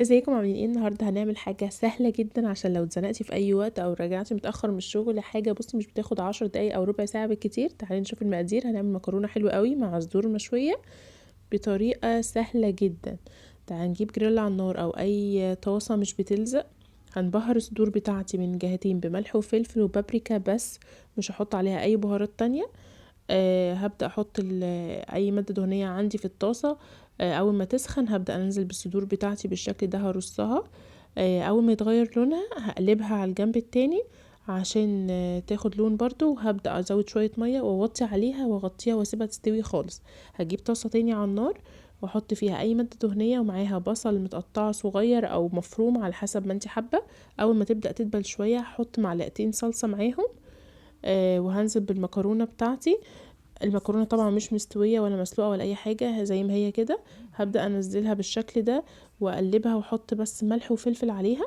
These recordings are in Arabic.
ازيكم عاملين ايه؟ النهارده هنعمل حاجه سهله جدا عشان لو اتزنقتي في اي وقت او رجعتي متاخر من الشغل. حاجه بصي مش بتاخد 10 دقايق او ربع ساعه بالكتير. تعالي نشوف المقادير. هنعمل مكرونه حلوه قوي مع صدور مشويه بطريقه سهله جدا. تعالي نجيب جريل على النار او اي طاسه مش بتلزق. هنبهر الصدور بتاعتي من جهتين بملح وفلفل وبابريكا بس، مش هحط عليها اي بهارات تانية. هبدأ احط اي مادة دهنية عندي في الطاسة. اول ما تسخن هبدأ انزل بالصدور بتاعتي بالشكل ده، هرصها. اول ما يتغير لونها هقلبها على الجنب التاني عشان تاخد لون برضو، وهبدأ ازود شوية مية واوطي عليها واغطيها واسيبها تستوي خالص. هجيب طاسة تاني على النار واحط فيها اي مادة دهنية ومعاها بصل متقطع صغير او مفروم على حسب ما انت حابة. اول ما تبدأ تدبل شوية هحط معلقتين صلصة معاهم. وهنزل بالمكرونة بتاعتي. المكرونه طبعا مش مستويه ولا مسلوقه ولا اي حاجه، زي ما هي كده. هبدا انزلها بالشكل ده واقلبها واحط بس ملح وفلفل عليها.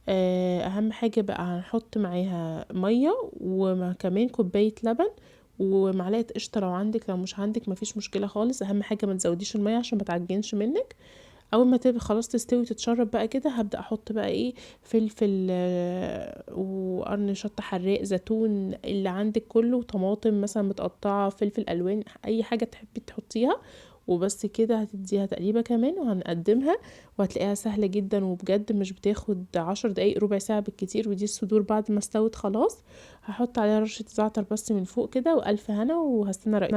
اهم حاجه بقى هنحط معاها ميه وكمان كوبايه لبن ومعلقه قشطه لو عندك، لو مش عندك مفيش مشكله خالص. اهم حاجه ما تزوديش الميه عشان ما تعجنش منك. اول ما تبقى خلاص تستوي وتتشرب بقى كده، هبدا احط بقى ايه، فلفل وقرن شطه حراق، زيتون اللي عندك كله، طماطم مثلا متقطعه، فلفل الوان، اي حاجه تحبي تحطيها. وبس كده هتديها تقليبه كمان وهنقدمها. وهتلاقيها سهله جدا وبجد مش بتاخد 10 دقايق ربع ساعه بالكتير. ودي الصدور بعد ما استوت خلاص. هحط عليها رشه زعتر بس من فوق كده، والف هنا، وهستنى رأيك.